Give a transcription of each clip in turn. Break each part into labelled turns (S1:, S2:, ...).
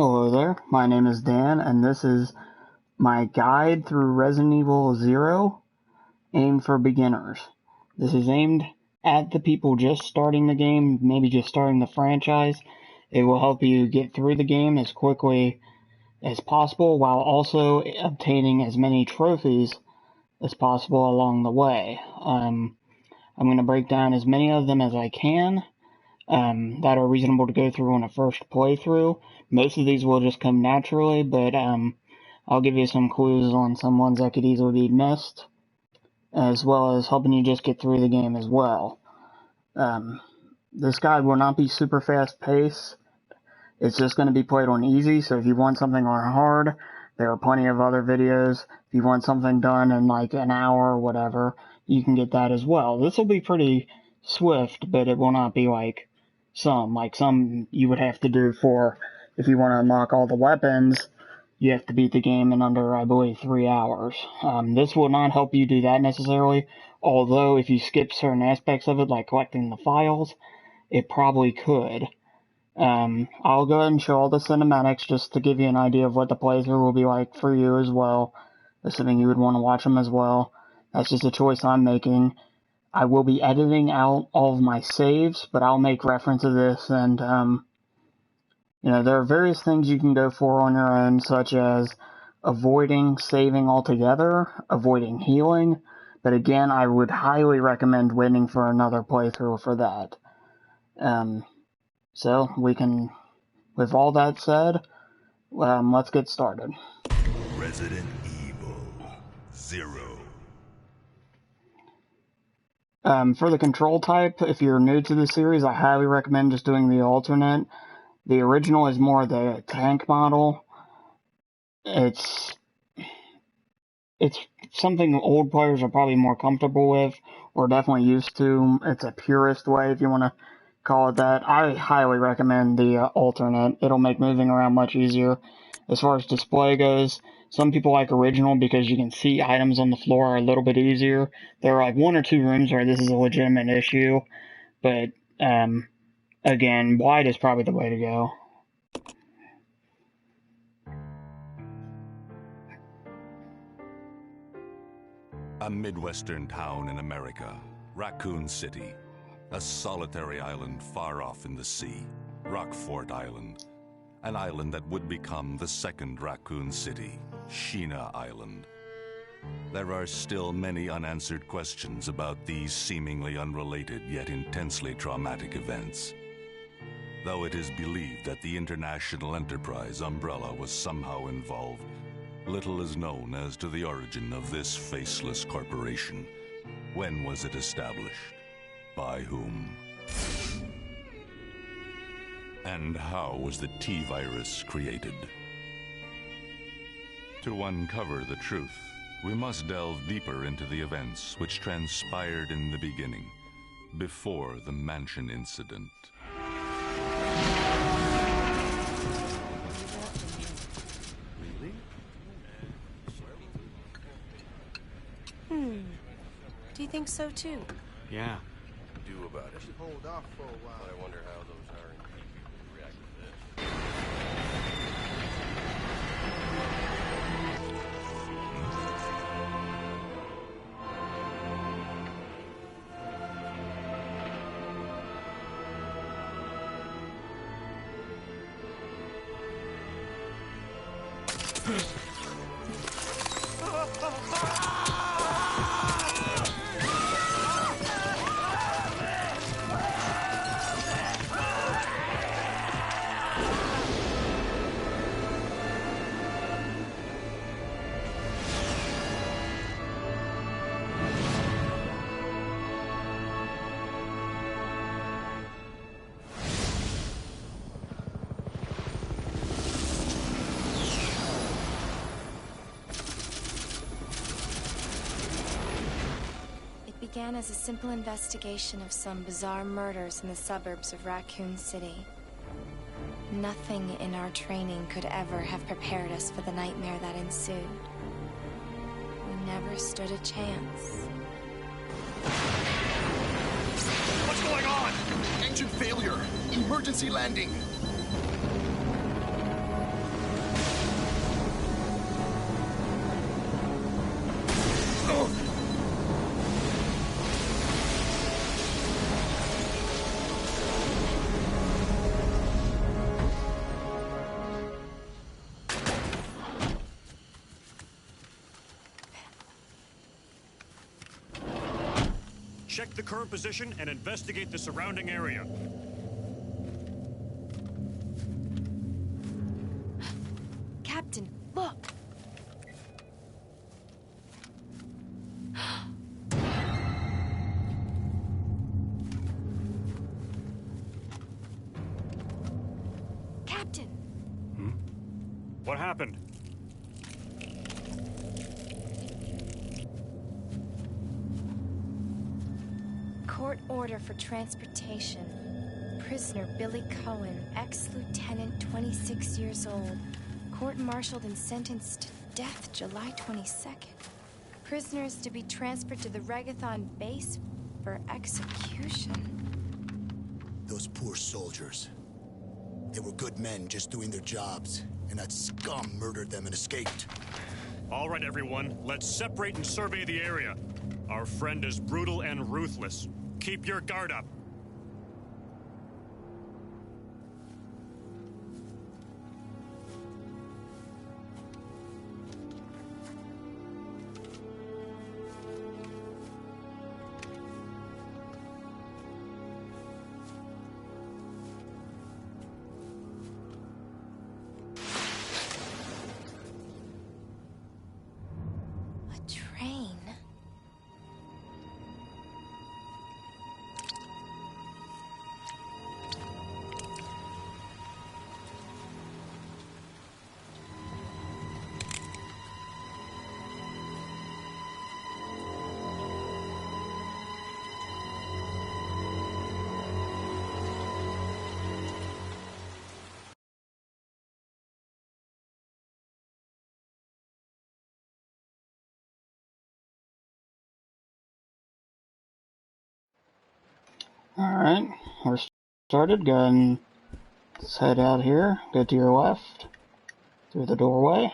S1: Hello there, my name is Dan, and this is my guide through Resident Evil 0, aimed for beginners. This is aimed at the people just starting the game, maybe just starting the franchise. It will help you get through the game as quickly as possible, while also obtaining as many trophies as possible along the way. I'm going to break down as many of them as I can. That are reasonable to go through on a first playthrough. Most of these will just come naturally, but I'll give you some clues on some ones that could easily be missed, as well as helping you just get through the game as well. This guide will not be super fast paced. It's just going to be played on easy, so if you want something on hard, there are plenty of other videos. If you want something done in like an hour or whatever, you can get that as well. This will be pretty swift, but it will not be like some you would have to do for, if you want to unlock all the weapons, you have to beat the game in under, I believe, 3 hours. This will not help you do that necessarily, although if you skip certain aspects of it, like collecting the files, it probably could. I'll go ahead and show all the cinematics just to give you an idea of what the playthrough will be like for you as well, assuming you would want to watch them as well. That's just a choice I'm making. I will be editing out all of my saves, but I'll make reference to this, and, there are various things you can go for on your own, such as avoiding saving altogether, avoiding healing, but again, I would highly recommend waiting for another playthrough for that. So, with all that said, let's get started.
S2: Resident Evil 0.
S1: For the control type, if you're new to the series, I highly recommend just doing the alternate. The original is more the tank model. It's something old players are probably more comfortable with, or definitely used to. It's a purist way, if you want to call it that. I highly recommend the alternate. It'll make moving around much easier. As far as display goes, some people like original because you can see items on the floor a little bit easier. There are like 1 or 2 rooms where this is a legitimate issue, but again, wide is probably the way to go.
S2: A Midwestern town in America, Raccoon City, a solitary island far off in the sea, Rockfort Island, an island that would become the second Raccoon City, Sheena Island. There are still many unanswered questions about these seemingly unrelated yet intensely traumatic events. Though it is believed that the international enterprise umbrella was somehow involved, little is known as to the origin of this faceless corporation. When was it established? By whom? And how was the T-virus created? To uncover the truth, we must delve deeper into the events which transpired in the beginning, before the mansion incident.
S3: Do you think so too?
S4: Yeah.
S5: Do about it. Hold off for a while. I wonder how those R&D people react to this.
S3: Began as a simple investigation of some bizarre murders in the suburbs of Raccoon City. Nothing in our training could ever have prepared us for the nightmare that ensued. We never stood a chance.
S6: What's going on? Engine failure. Emergency landing. Check the current position and investigate the surrounding area.
S3: Captain, look! Captain!
S6: What happened?
S3: Court order for transportation. Prisoner Billy Cohen, ex-lieutenant, 26 years old. Court-martialed and sentenced to death July 22nd. Prisoners to be transferred to the Regathon base for execution.
S4: Those poor soldiers. They were good men just doing their jobs, and that scum murdered them and escaped.
S6: All right, everyone, let's separate and survey the area. Our friend is brutal and ruthless. Keep your guard up.
S1: Alright, we're started. Go ahead and let's head out here. Go to your left, through the doorway.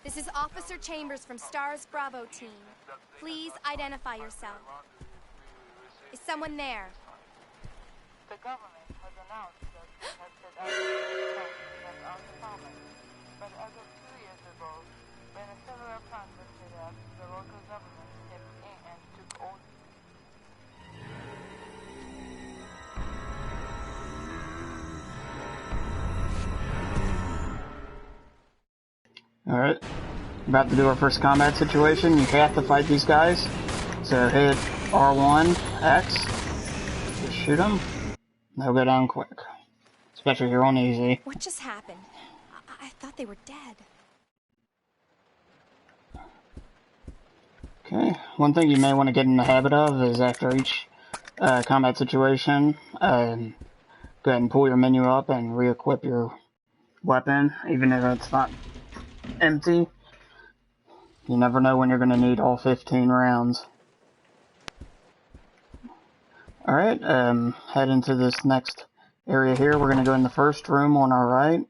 S3: This is Officer Chambers from STARS Bravo team. Please identify yourself. Is someone there?
S7: The government has announced that it has set out to our department. But as of 2 years ago, when several plans were set up, the local government stepped in and took over.
S1: Alright, about to do our first combat situation. You have to fight these guys. So hit R1, X, just shoot them. They'll go down quick. Especially here on easy.
S3: What just happened? I thought they were dead.
S1: Okay, one thing you may want to get in the habit of is after each combat situation, go ahead and pull your menu up and re-equip your weapon, even if it's not empty. You never know when you're going to need all 15 rounds. Alright, head into this next area here. We're going to go in the first room on our right.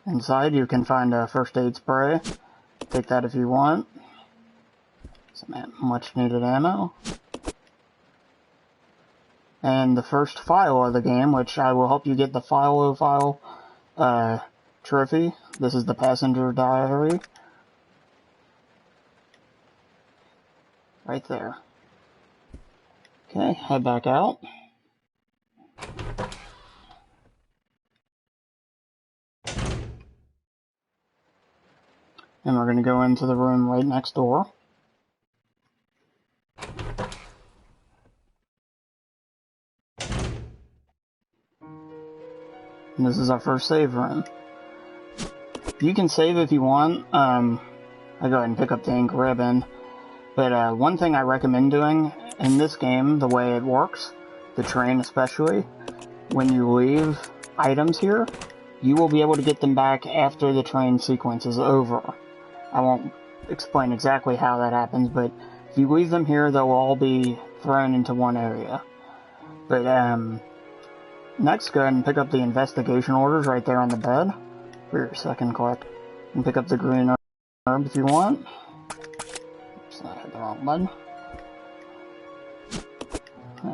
S1: Inside you can find a first aid spray. Take that if you want. Some much needed ammo. And the first file of the game, which I will help you get the Fileophile trophy. This is the passenger diary. Right there. Okay, head back out. And we're going to go into the room right next door. And this is our first save room. You can save if you want. I go ahead and pick up the ink ribbon. But one thing I recommend doing in this game, the way it works, the train especially, when you leave items here, you will be able to get them back after the train sequence is over. I won't explain exactly how that happens, but if you leave them here, they'll all be thrown into one area. But next, go ahead and pick up the investigation orders right there on the bed. For your second click. And pick up the green herb if you want. Oops, I hit the wrong button.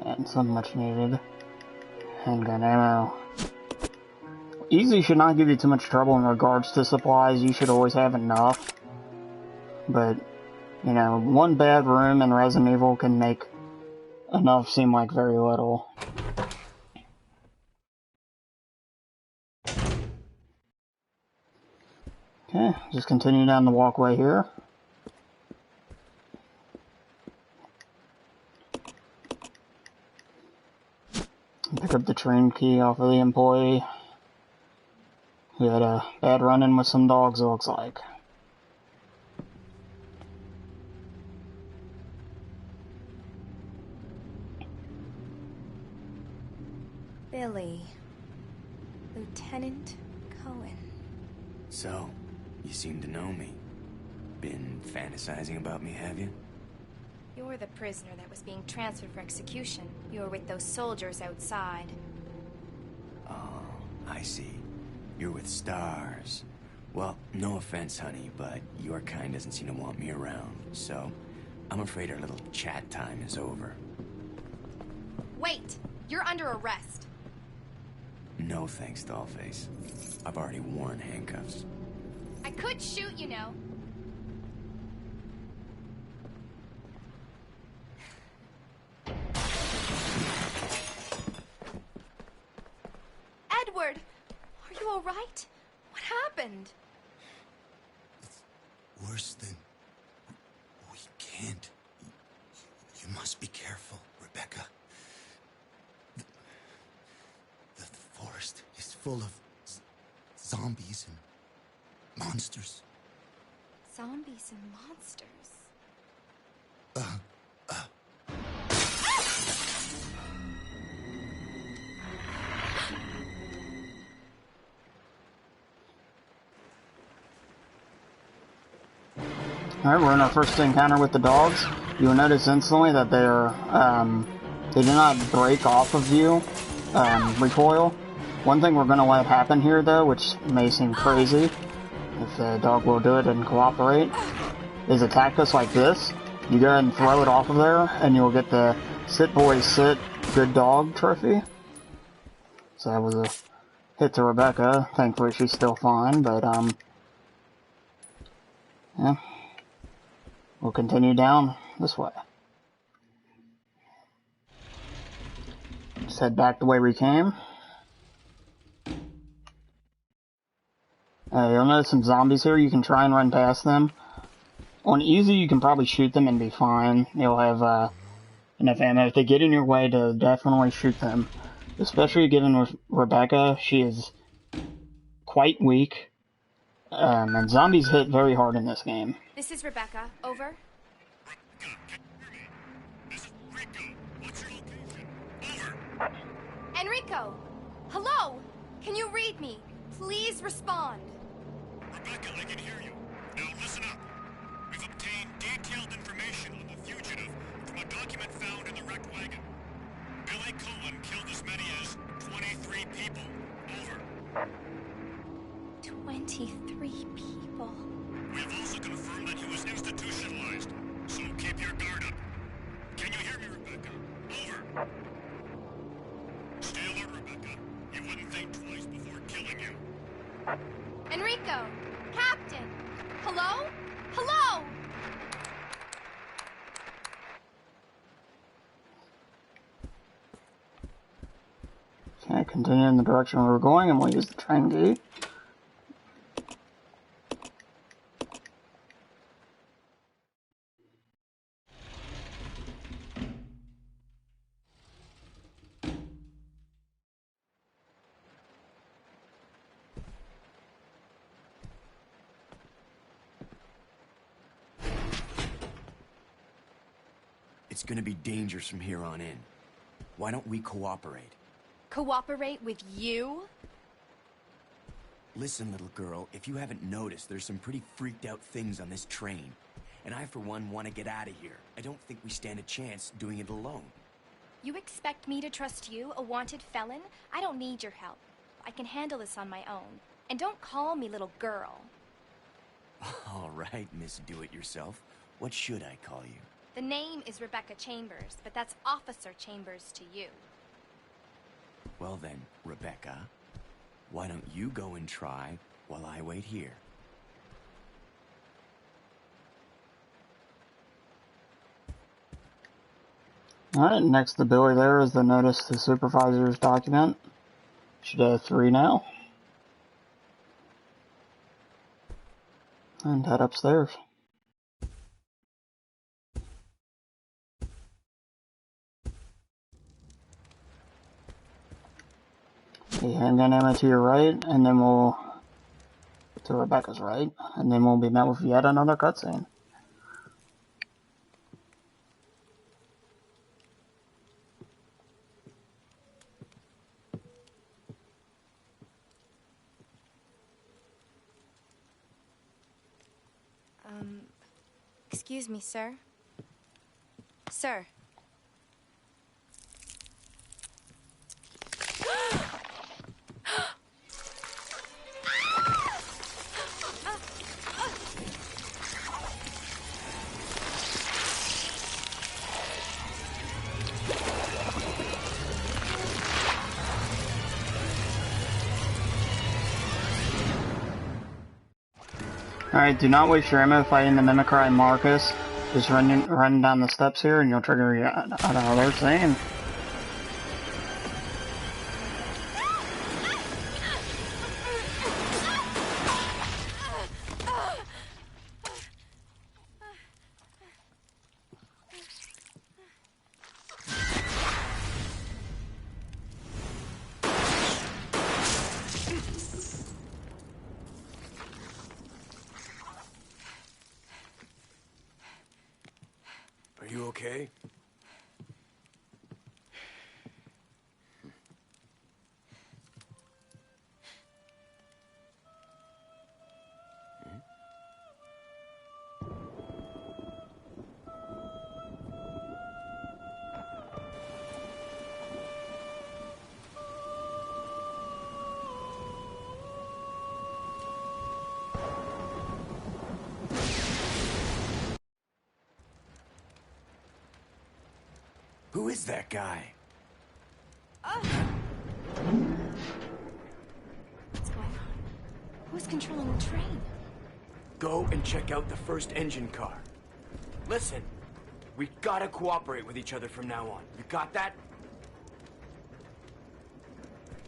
S1: And some much needed Handgun ammo. Easy should not give you too much trouble in regards to supplies. You should always have enough. But, you know, one bad room in Resident Evil can make enough seem like very little. Okay, just continue down the walkway here. Pick up the train key off of the employee. We had a bad run-in with some dogs, it looks like.
S3: Billy. Lieutenant Cohen.
S8: So, you seem to know me. Been fantasizing about me, have you?
S3: You're the prisoner that was being transferred for execution. You were with those soldiers outside.
S8: Oh, I see. You're with stars. Well, no offense, honey, but your kind doesn't seem to want me around, so I'm afraid our little chat time is over.
S3: Wait! You're under arrest.
S8: No thanks, Dollface. I've already worn handcuffs.
S3: I could shoot, you know. Edward! Are you alright? What happened?
S4: It's worse than... We can't. You must be careful, Rebecca. The forest is full of zombies and monsters.
S3: Zombies and monsters?
S1: Alright, we're in our first encounter with the dogs. You will notice instantly that they do not break off of you, recoil. One thing we're going to let happen here, though, which may seem crazy, if the dog will do it and cooperate, is attack us like this. You go ahead and throw it off of there, and you'll get the Sit Boy Sit Good Dog trophy. So that was a hit to Rebecca. Thankfully she's still fine, but, yeah. We'll continue down this way. Just head back the way we came. You'll notice some zombies here. You can try and run past them. On easy, you can probably shoot them and be fine. You'll have enough ammo. If they get in your way, to definitely shoot them. Especially given with Rebecca, she is quite weak. And zombies hit very hard in this game.
S3: This is Rebecca. Over.
S6: Rebecca, can you hear me? This is Rico. What's your location? Over.
S3: Enrico! Hello! Can you read me? Please respond.
S6: Rebecca, I can hear you. Now listen up. We've obtained detailed information on the fugitive from a document found in the wrecked wagon. Billy Cohen killed as many as 23 people. Over.
S3: 23 people.
S6: We have also confirmed that he was institutionalized, so keep your guard up. Can you hear me, Rebecca? Over. Stay alert, Rebecca. He wouldn't think twice before killing you.
S3: Enrico! Captain! Hello? Hello!
S1: Okay, continue in the direction we were going, and we'll use the train gate.
S8: It's gonna be dangerous from here on in. Why don't we cooperate?
S3: Cooperate with you?
S8: Listen, little girl, if you haven't noticed, there's some pretty freaked out things on this train. And I, for one, want to get out of here. I don't think we stand a chance doing it alone.
S3: You expect me to trust you, a wanted felon? I don't need your help. I can handle this on my own. And don't call me little girl.
S8: All right, Miss Do-It-Yourself. What should I call you?
S3: The name is Rebecca Chambers, but that's Officer Chambers to you.
S8: Well then, Rebecca, why don't you go and try while I wait here?
S1: Alright, next to Billy there is the notice to Supervisors document. Should have 3 now. And head upstairs. Okay, handgun ammo to your right, and then we'll... to Rebecca's right, and then we'll be met with yet another cutscene.
S3: Excuse me, sir. Sir.
S1: Alright, do not waste your ammo fighting the Mimicry Marcus. Just run down the steps here and you'll trigger your auto alert same.
S8: Are you okay? Who is that guy?
S3: What's going on? Who's controlling the train?
S8: Go and check out the first engine car. Listen, we gotta cooperate with each other from now on. You got that?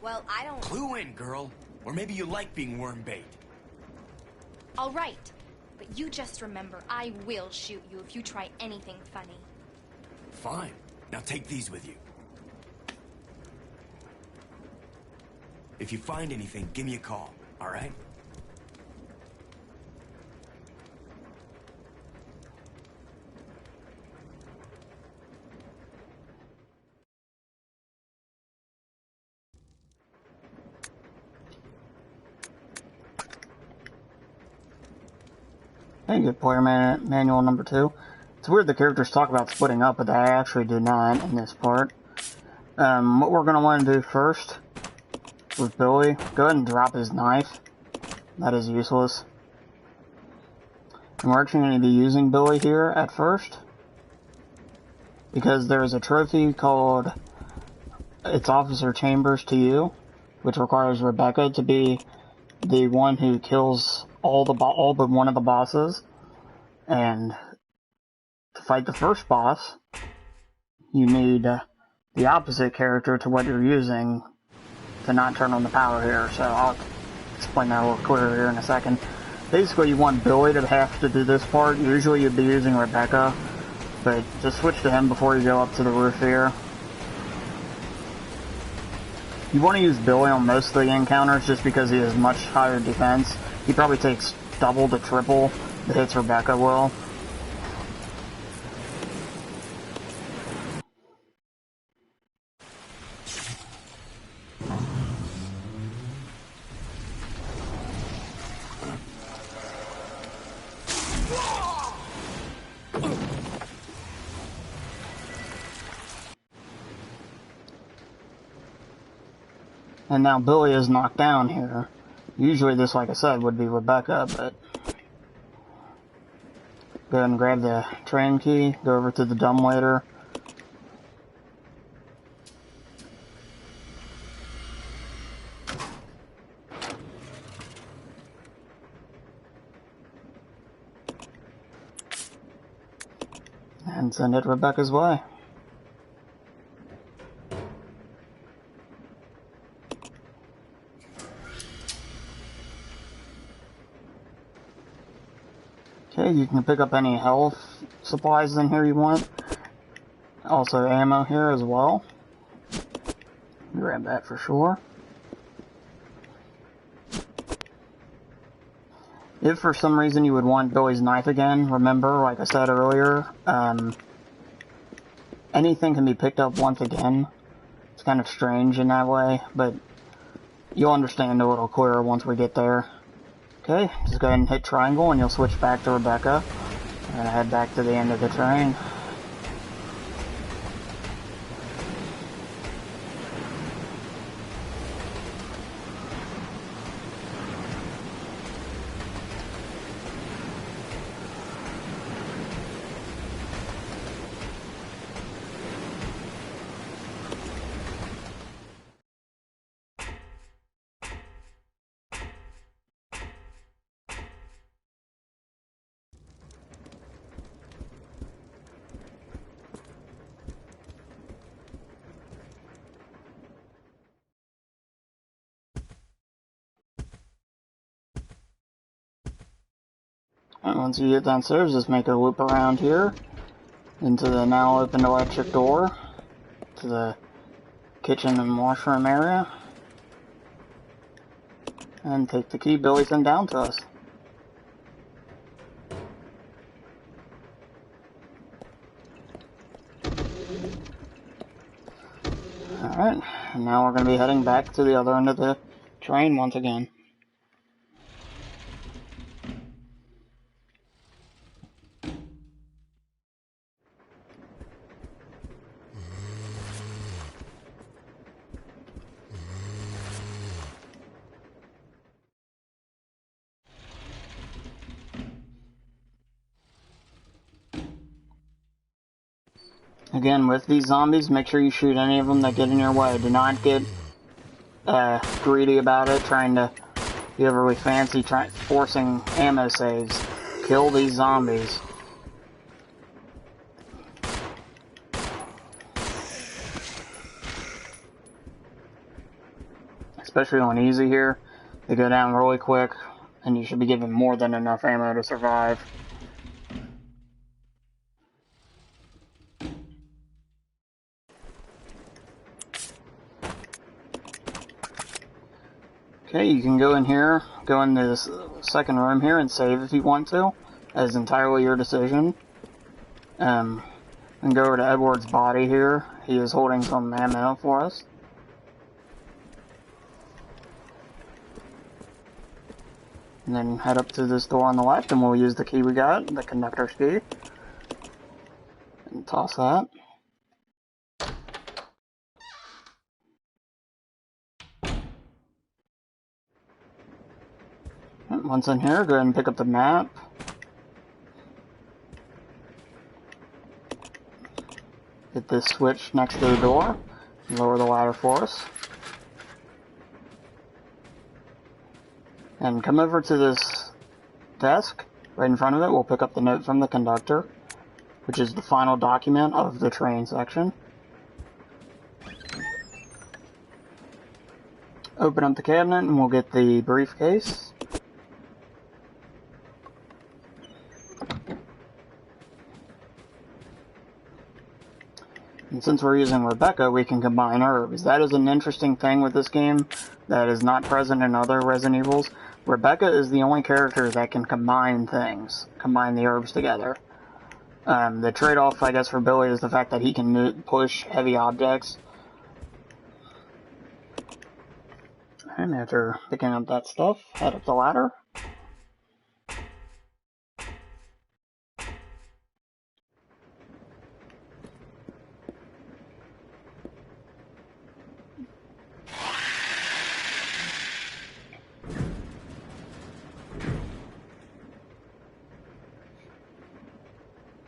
S3: Well, I don't...
S8: Clue in, girl. Or maybe you like being worm bait.
S3: All right. But you just remember, I will shoot you if you try anything funny.
S8: Fine. Now take these with you. If you find anything, give me a call, all right?
S1: Hey, good player manual number 2. It's weird the characters talk about splitting up, but they actually do not in this part. What we're going to want to do first with Billy, go ahead and drop his knife. That is useless. And we're actually going to be using Billy here at first, because there is a trophy called It's Officer Chambers to You, which requires Rebecca to be the one who kills all but one of the bosses. And to fight the first boss, you need the opposite character to what you're using to not turn on the power here. So I'll explain that a little clearer here in a second. Basically, you want Billy to have to do this part. Usually you'd be using Rebecca, but just switch to him before you go up to the roof here. You want to use Billy on most of the encounters just because he has much higher defense. He probably takes double to triple the hits Rebecca will. And now Billy is knocked down here. Usually this, like I said, would be Rebecca, but... Go ahead and grab the train key, go over to the dumbwaiter. and send it Rebecca's way. Okay, you can pick up any health supplies in here you want. Also ammo here as well. Grab that for sure. If for some reason you would want Billy's knife again, remember, like I said earlier, anything can be picked up once again. It's kind of strange in that way, but you'll understand a little clearer once we get there. Okay, just go ahead and hit triangle and you'll switch back to Rebecca. And head back to the end of the train. And once you get downstairs, just make a loop around here into the now open electric door to the kitchen and washroom area, and take the key Billy sent down to us. Alright, and now we're going to be heading back to the other end of the train once again. Again, with these zombies, make sure you shoot any of them that get in your way. Do not get greedy about it, trying to be overly fancy, forcing ammo saves. Kill these zombies. Especially on easy here. They go down really quick, and you should be given more than enough ammo to survive. Okay, you can go in here, go in this second room here and save if you want to. That is entirely your decision. And go over to Edward's body here. He is holding some ammo for us. And then head up to this door on the left and we'll use the key we got, the Conductor's key. And toss that. Once in here, go ahead and pick up the map. Hit this switch next to the door. Lower the ladder for us. And come over to this desk. Right in front of it, we'll pick up the note from the Conductor, which is the final document of the train section. Open up the cabinet and we'll get the briefcase. And since we're using Rebecca, we can combine herbs. That is an interesting thing with this game that is not present in other Resident Evils. Rebecca is the only character that can combine things, combine the herbs together. The trade-off, I guess, for Billy is the fact that he can push heavy objects. And after picking up that stuff, head up the ladder.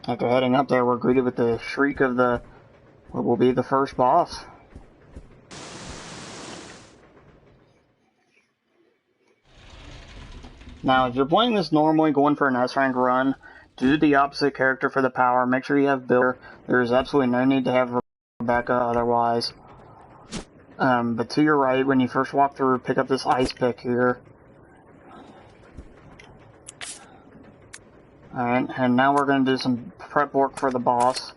S1: After heading up there, we're greeted with the shriek of what will be the first boss. Now, if you're playing this normally, going for an S rank run, do the opposite character for the power. Make sure you have Bill. There's absolutely no need to have Rebecca otherwise. But to your right, when you first walk through, pick up this ice pick here. Alright, and now we're going to do some prep work for the boss.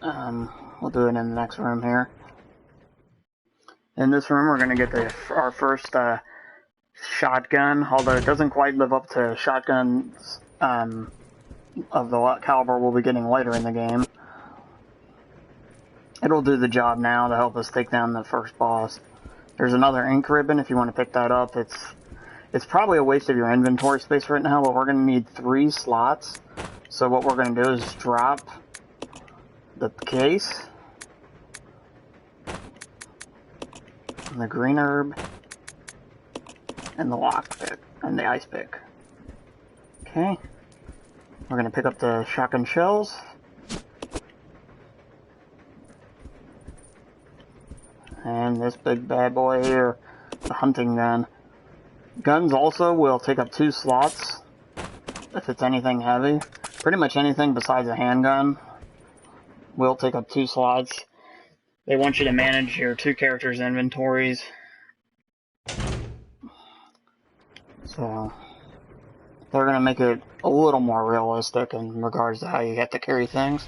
S1: We'll do it in the next room here. In this room, we're going to get our first shotgun, although it doesn't quite live up to shotguns of the caliber we'll be getting later in the game. It'll do the job now to help us take down the first boss. There's another ink ribbon if you want to pick that up. It's probably a waste of your inventory space right now, but we're going to need 3 slots. So what we're going to do is drop the case, and the green herb, and the lock pick, and the ice pick. Okay. We're going to pick up the shotgun shells. And this big bad boy here, the hunting gun. Guns also will take up 2 slots if it's anything heavy. Pretty much anything besides a handgun will take up 2 slots. They want you to manage your 2 characters' inventories. So they're going to make it a little more realistic in regards to how you have to carry things.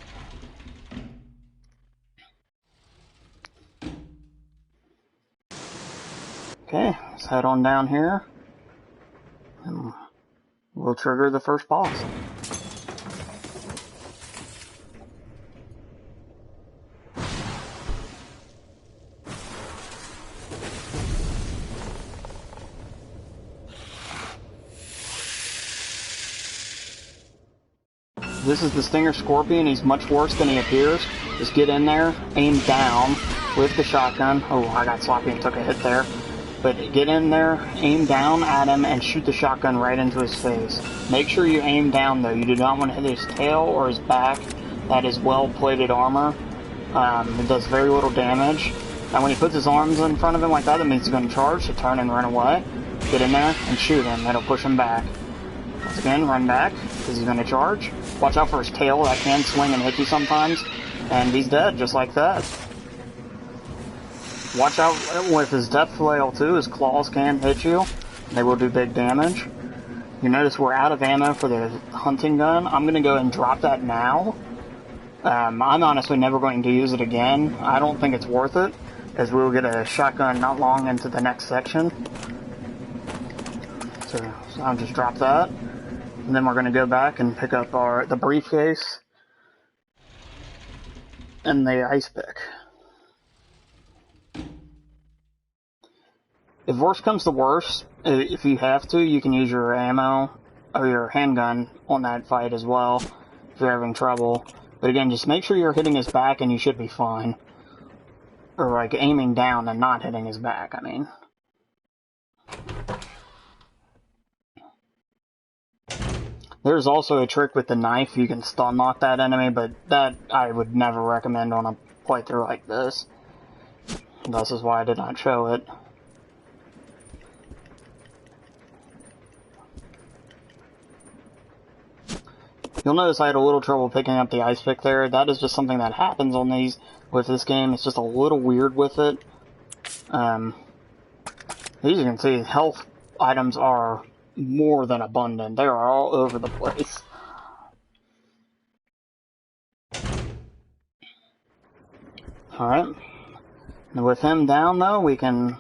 S1: Okay, let's head on down here, and we'll trigger the first boss. This is the Stinger Scorpion. He's much worse than he appears. Just get in there, aim down with the shotgun. Oh, I got sloppy and took a hit there. But get in there, aim down at him, and shoot the shotgun right into his face. Make sure you aim down, though. You do not want to hit his tail or his back. That is well-plated armor. It does very little damage. And when he puts his arms in front of him like that, it means he's going to charge, so turn and run away. Get in there and shoot him. It'll push him back. Once again, run back, because he's going to charge. Watch out for his tail. That can swing and hit you sometimes. And he's dead, just like that. Watch out with his death flail too, his claws can hit you. They will do big damage. You notice we're out of ammo for the hunting gun. I'm going to go and drop that now. I'm honestly never going to use it again. I don't think it's worth it, as we'll get a shotgun not long into the next section. So I'll just drop that. And then we're going to go back and pick up the briefcase and the ice pick. If worse comes to worse, if you have to, you can use your ammo or your handgun on that fight as well if you're having trouble. But again, just make sure you're hitting his back and you should be fine. Or like aiming down and not hitting his back, I mean. There's also a trick with the knife. You can stun lock that enemy, but that I would never recommend on a playthrough like this. This is why I did not show it. You'll notice I had a little trouble picking up the ice pick there. That is just something that happens on these with this game. It's just a little weird with it. As you can see, health items are more than abundant. They are all over the place. Alright. With him down, though, we can...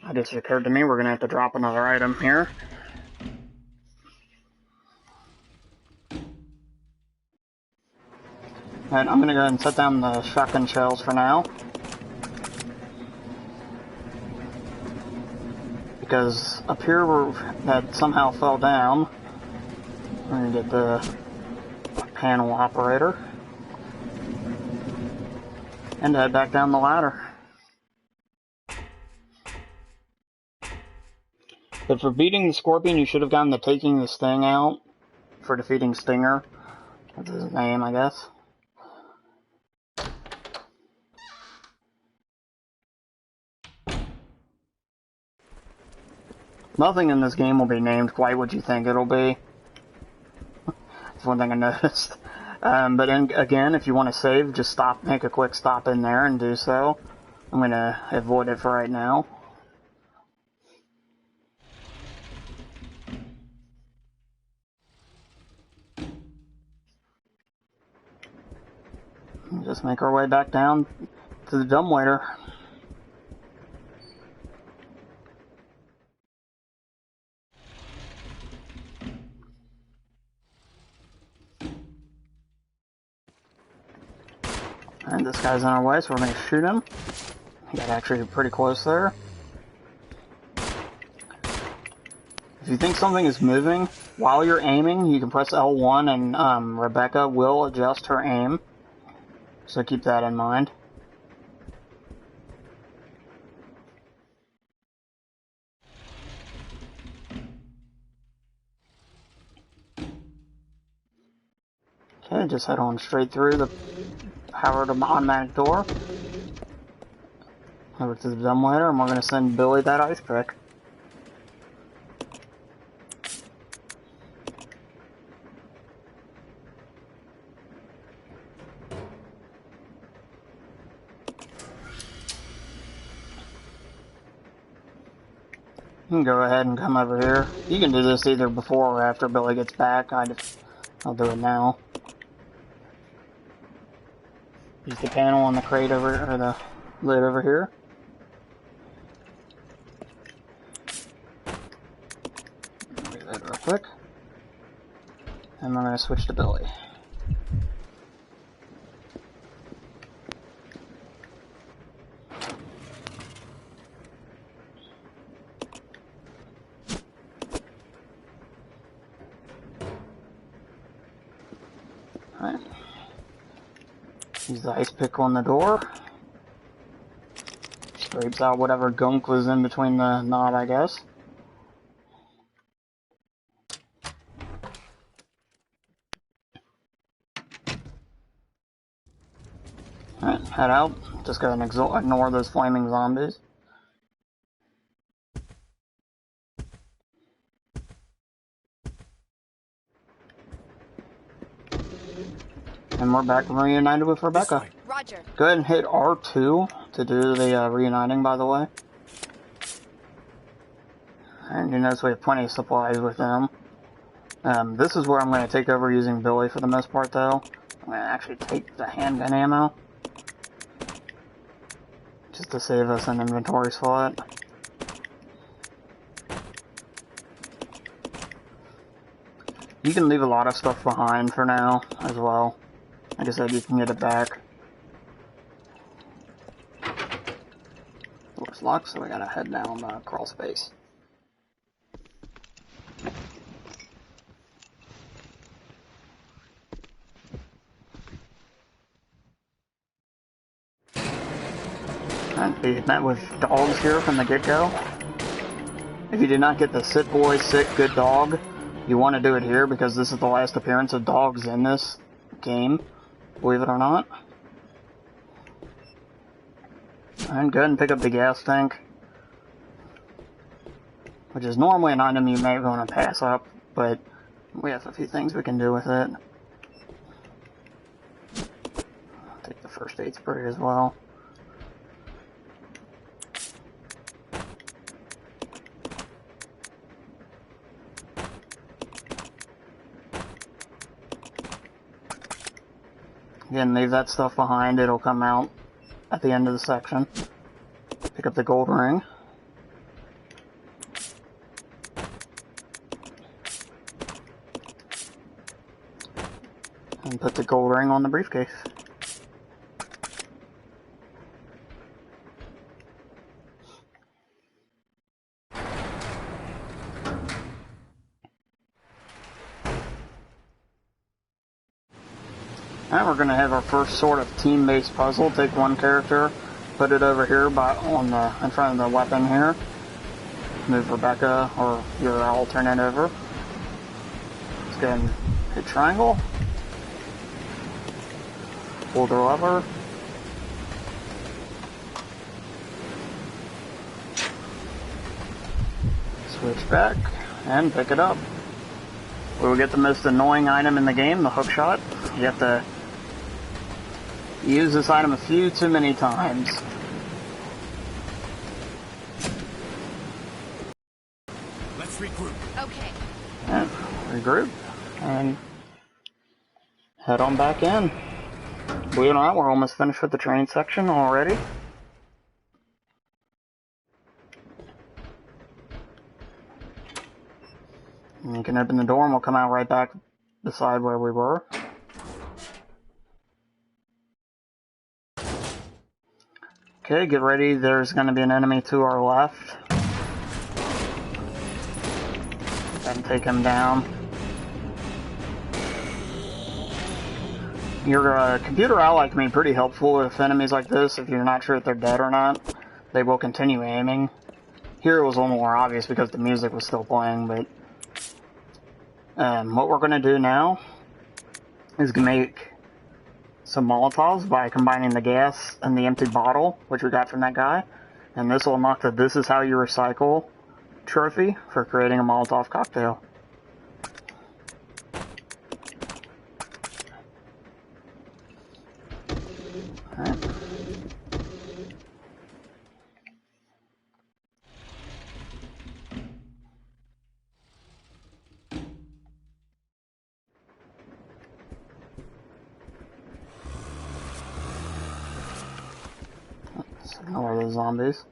S1: It just occurred to me we're going to have to drop another item here. Alright, I'm going to go ahead and set down the shotgun shells for now. Because up here that somehow fell down. We're going to get the panel operator. And head back down the ladder. But for beating the Scorpion, you should have gotten the taking the Sting out. For defeating Stinger. That's his name, I guess. Nothing in this game will be named quite what you think it'll be. one thing I noticed. Again, if you want to save, just stop, make a quick stop in there and do so. I'm going to avoid it for right now. Just make our way back down to the dumbwaiter. And this guy's on our way, so we're going to shoot him. He got actually pretty close there. If you think something is moving, while you're aiming, you can press L1 and Rebecca will adjust her aim. So keep that in mind. Okay, just head on straight through the powered automatic door. Over to the dumbwaiter, and we're going to send Billy that ice pick. You can go ahead and come over here. You can do this either before or after Billy gets back. I'll do it now. Use the panel on the crate over, or the lid over here. Reload real quick. And we're going to switch to Billy. Alright. Use the ice pick on the door. Scrapes out whatever gunk was in between the knob, I guess. Alright, head out. Just go and ignore those flaming zombies. And we're back reunited with Rebecca.
S3: Roger.
S1: Go ahead and hit R2 to do the reuniting, by the way. And you notice we have plenty of supplies with them. This is where I'm going to take over using Billy for the most part, though. I'm going to actually take the handgun ammo. Just to save us an inventory slot. You can leave a lot of stuff behind for now, as well. Like I said, you can get it back. Door's locked, so we gotta head down the crawl space. And we met with dogs here from the get-go. If you did not get the sit boy, sit good dog, you want to do it here because this is the last appearance of dogs in this game. Believe it or not. And go ahead and pick up the gas tank, which is normally an item you may want to pass up, but we have a few things we can do with it. I'll take the first aid spray as well. Again, leave that stuff behind, it'll come out at the end of the section. Pick up the gold ring. And put the gold ring on the briefcase. Alright, we're going to have our first sort of team-based puzzle. Take one character, put it over here in front of the weapon here. Move Rebecca or your alternate over. Let's go ahead and hit triangle. Pull the lever. Switch back and pick it up. We will get the most annoying item in the game, the hook shot. You have to use this item a few too many times.
S8: Let's regroup.
S3: Okay.
S1: And regroup and head on back in. Believe it or not, we're almost finished with the train section already. And you can open the door and we'll come out right back beside where we were. Okay, get ready. There's going to be an enemy to our left. And take him down. Your computer ally can be pretty helpful with enemies like this. If you're not sure if they're dead or not, they will continue aiming. Here it was a little more obvious because the music was still playing, but what we're going to do now is make some Molotovs by combining the gas and the empty bottle, which we got from that guy. And this will unlock the "This is how you recycle" trophy for creating a Molotov cocktail. Alright. Let's ignore those zombies.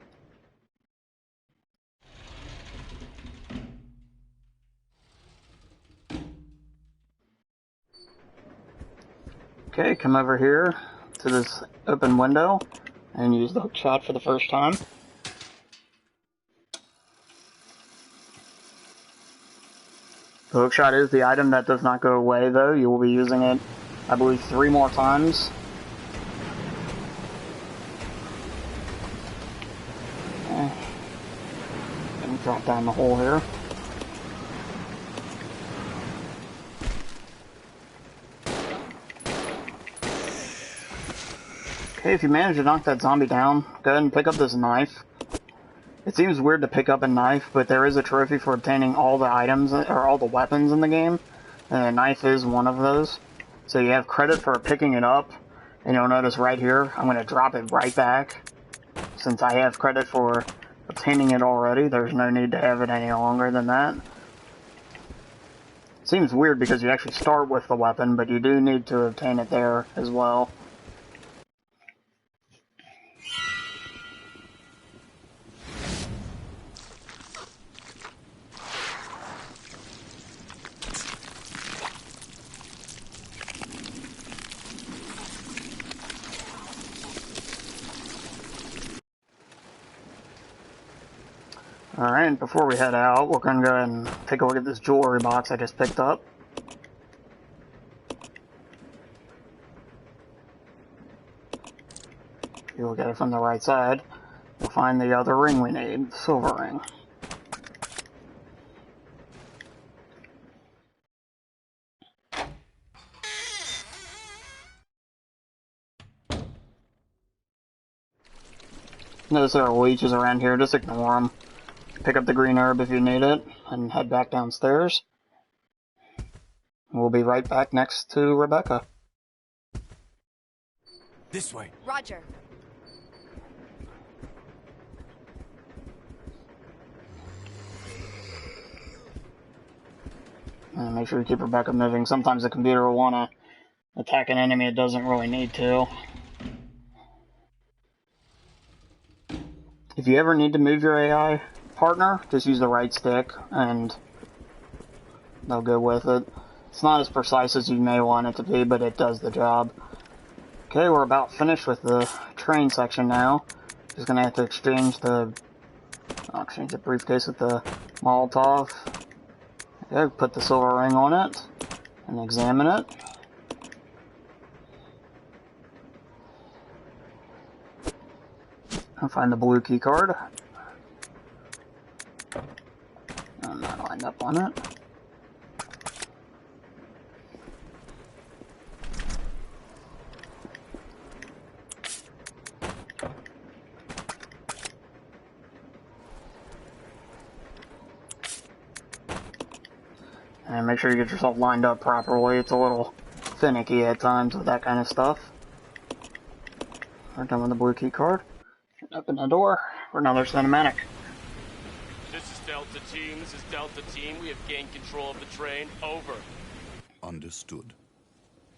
S1: Okay, come over here to this open window and use the hook shot for the first time. The hook shot is the item that does not go away though. You will be using it, I believe, 3 more times. Okay. Gonna drop down the hole here. Okay, if you manage to knock that zombie down, go ahead and pick up this knife. It seems weird to pick up a knife, but there is a trophy for obtaining all the items, or all the weapons in the game, and a knife is one of those. So you have credit for picking it up, and you'll notice right here, I'm going to drop it right back. Since I have credit for obtaining it already, there's no need to have it any longer than that. Seems weird because you actually start with the weapon, but you do need to obtain it there as well. Alright, before we head out, we're going to go ahead and take a look at this jewelry box I just picked up. If you look at it from the right side, you'll find the other ring we need, the silver ring. Notice there are leeches around here, just ignore them. Pick up the green herb if you need it, and head back downstairs. We'll be right back next to Rebecca.
S8: This way.
S3: Roger.
S1: And make sure you keep Rebecca moving. Sometimes the computer will want to attack an enemy it doesn't really need to. If you ever need to move your AI partner, just use the right stick and they'll go with it. It's not as precise as you may want it to be, but it does the job. Okay, we're about finished with the train section now. Just gonna have to exchange the briefcase with the Molotov. Okay, put the silver ring on it and examine it. I'll find the blue key card. I'm not lined up on it. And make sure you get yourself lined up properly. It's a little finicky at times with that kind of stuff. We're done with the blue key card. Open the door for another cinematic.
S9: This is Delta Team. This is Delta Team. We have gained control of the train. Over.
S2: Understood.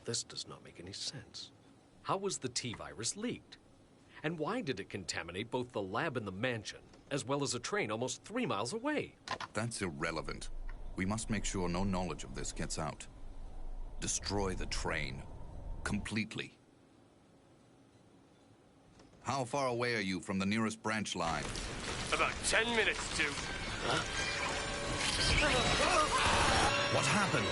S5: This does not make any sense. How was the T-virus leaked? And why did it contaminate both the lab and the mansion, as well as a train almost 3 miles away?
S2: That's irrelevant. We must make sure no knowledge of this gets out. Destroy the train. Completely. How far away are you from the nearest branch line?
S9: About 10 minutes to...
S5: Huh?
S2: What happened?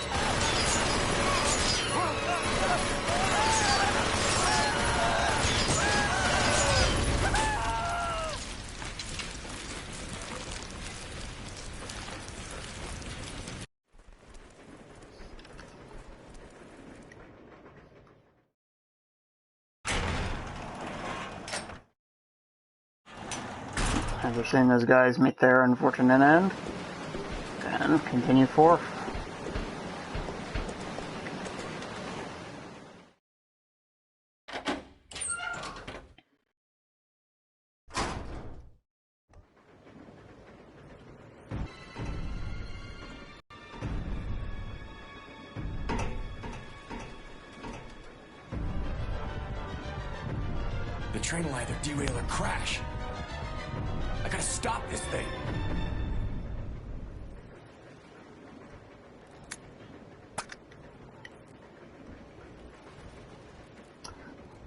S1: As we're seeing those guys meet their unfortunate end. And continue forth.
S8: The train will either derail or crash. I gotta stop this thing.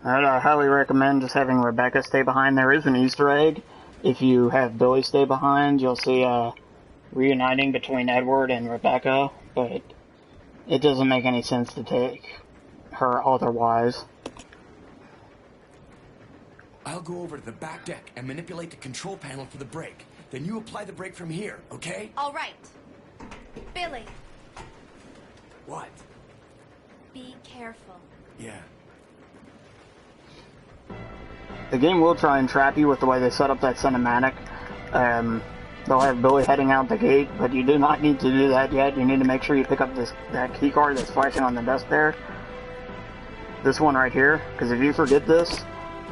S1: I highly recommend just having Rebecca stay behind. There is an Easter egg. If you have Billy stay behind, you'll see reuniting between Edward and Rebecca, but it doesn't make any sense to take her otherwise.
S8: I'll go over to the back deck and manipulate the control panel for the brake. Then you apply the brake from here, okay?
S3: All right. Billy,
S8: What?
S3: be careful.
S8: Yeah.
S1: The game will try and trap you with the way they set up that cinematic. They'll have Billy heading out the gate, but you do not need to do that yet. You need to make sure you pick up that key card that's flashing on the desk there. This one right here, because if you forget this,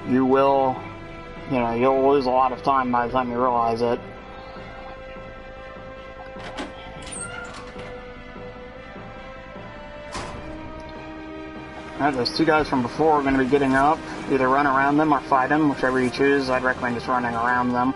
S1: you will, you'll lose a lot of time by the time you realize it. Alright, those two guys from before are going to be getting up. Either run around them or fight them, whichever you choose. I'd recommend just running around them.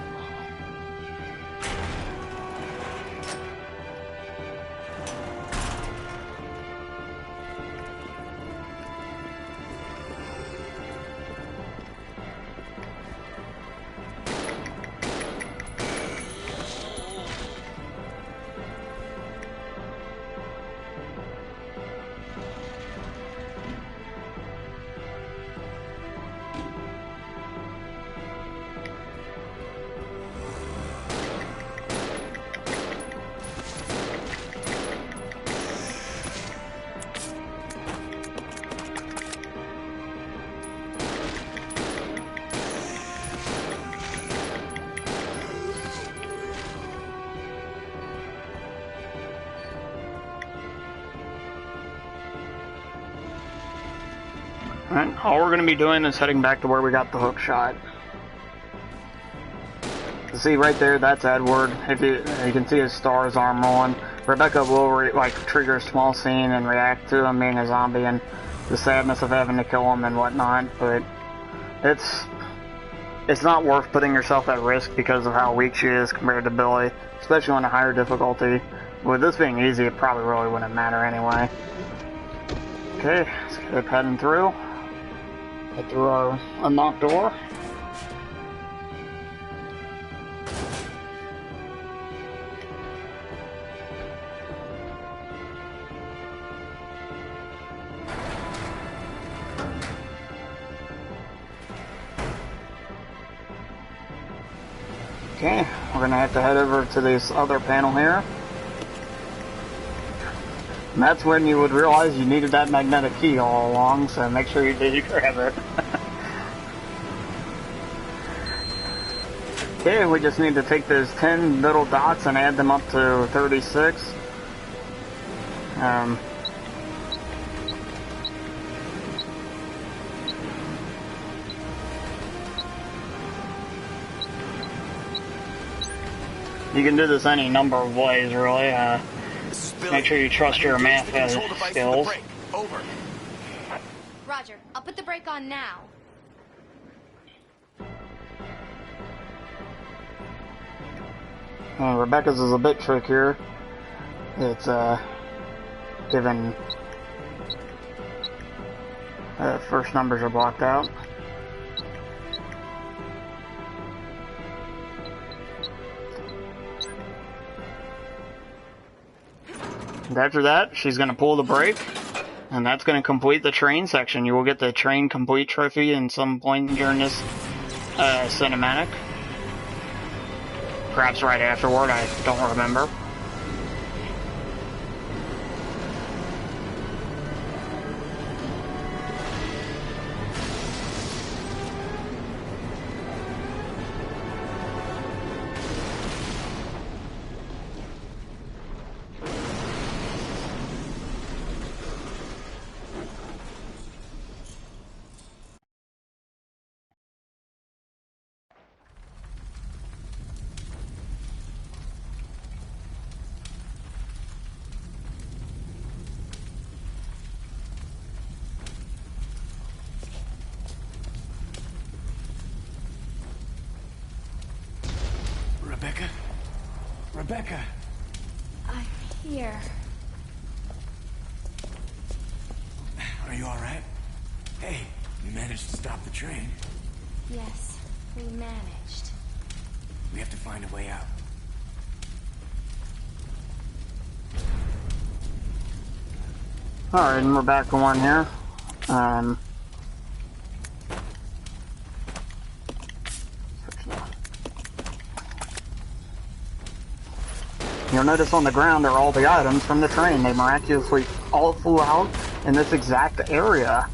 S1: Alright, all we're going to be doing is heading back to where we got the hook shot. See right there, that's Edward. If you can see his star's arm rolling. Rebecca will trigger a small scene and react to him being a zombie and the sadness of having to kill him and whatnot, but it's not worth putting yourself at risk because of how weak she is compared to Billy, especially on a higher difficulty. With this being easy, it probably really wouldn't matter anyway. Okay, let's keep heading through. Head through our unlocked door. Okay, we're going to have to head over to this other panel here. And that's when you would realize you needed that magnetic key all along, so make sure you did grab it. Okay, we just need to take those 10 little dots and add them up to 36. You can do this any number of ways, really. Make sure you trust your math skills.
S8: Over.
S3: Roger, I'll put the brake on now.
S1: Rebecca's is a bit trickier. It's, given first numbers are blocked out. And after that, she's going to pull the brake, and that's going to complete the train section. You will get the train complete trophy in some point during this cinematic. Perhaps right afterward, I don't remember.
S8: Rebecca!
S3: I'm here.
S8: Are you alright? Hey, you managed to stop the train.
S3: Yes, we managed.
S8: We have to find a way out.
S1: Alright, and we're back to one here. You'll notice on the ground are all the items from the train. They miraculously all flew out in this exact area.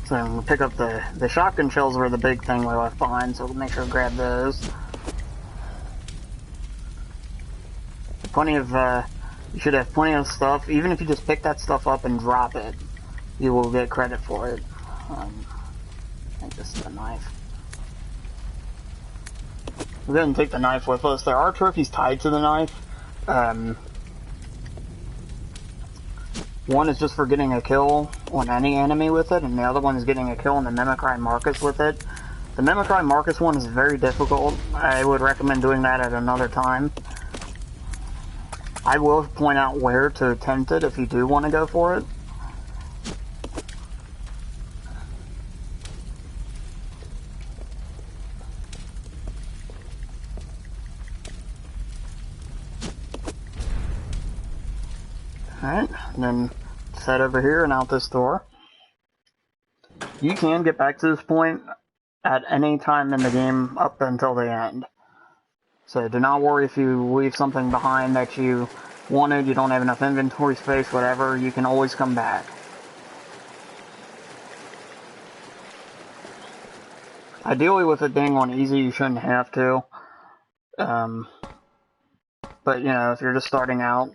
S1: So we'll pick up the shotgun shells were the big thing we left behind, so we'll make sure to grab those. Plenty of, you should have plenty of stuff. Even if you just pick that stuff up and drop it, you will get credit for it. I think this is a knife. We didn't take the knife with us. There are trophies tied to the knife. One is just for getting a kill on any enemy with it, and the other one is getting a kill on the Mimicry Marcus with it. The Mimicry Marcus one is very difficult. I would recommend doing that at another time. I will point out where to attempt it if you do want to go for it. Alright, and then set over here and out this door. You can get back to this point at any time in the game up until the end. So do not worry if you leave something behind that you wanted, you don't have enough inventory space, whatever, you can always come back. Ideally with it being on easy, you shouldn't have to. But, you know, if you're just starting out,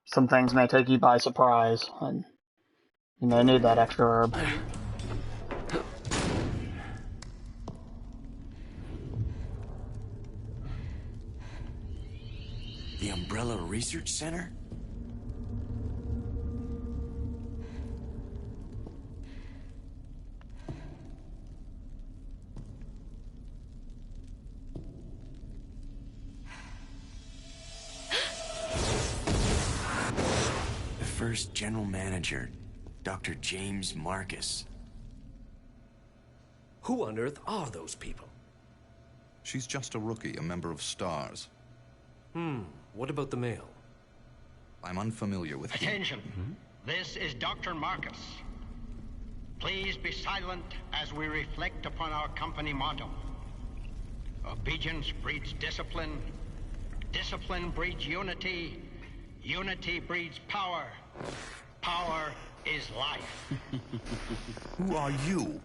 S1: some things may take you by surprise, and you may need that extra herb.
S8: The Umbrella Research Center? First general manager, Dr. James Marcus.
S5: Who on earth are those people?
S2: She's just a rookie, a member of STARS.
S5: What about the male?
S2: I'm unfamiliar with him.
S10: Attention! This is Dr. Marcus. Please be silent as we reflect upon our company motto. Obedience breeds discipline. Discipline breeds unity. Unity breeds power. Power is life.
S8: Who are you?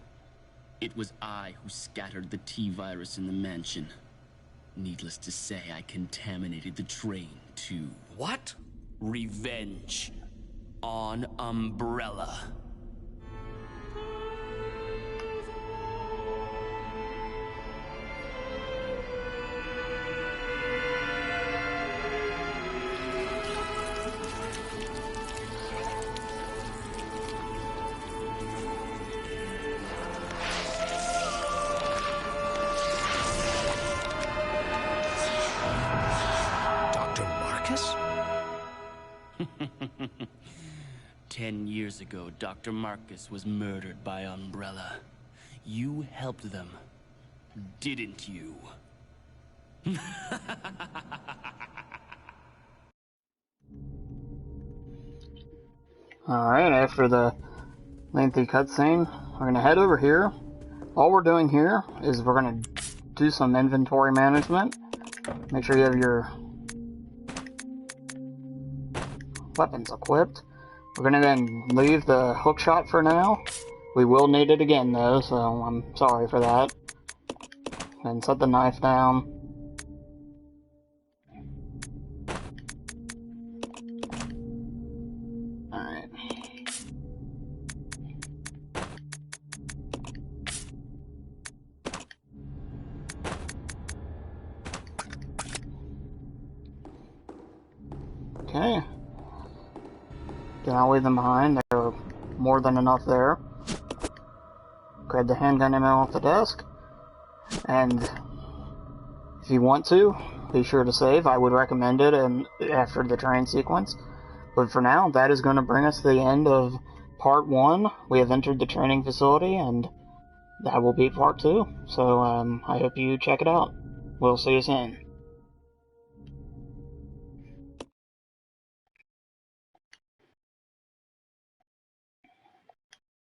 S11: It was I who scattered the T-virus in the mansion. Needless to say, I contaminated the train, 2.
S5: What?
S11: Revenge on Umbrella.
S5: Dr. Marcus?
S11: 10 years ago, Dr. Marcus was murdered by Umbrella. You helped them, didn't you?
S1: Alright, after the lengthy cutscene, we're going to head over here. All we're doing here is we're going to do some inventory management. Make sure you have your weapons equipped. We're going to then leave the hookshot for now. We will need it again though, so I'm sorry for that. And set the knife down. Alright. Okay. Then I'll leave them behind. There are more than enough there. Grab the handgun ammo off the desk. And if you want to, be sure to save. I would recommend it after the train sequence. But for now, that is going to bring us to the end of part 1. We have entered the training facility, and that will be part 2. So I hope you check it out. We'll see you soon.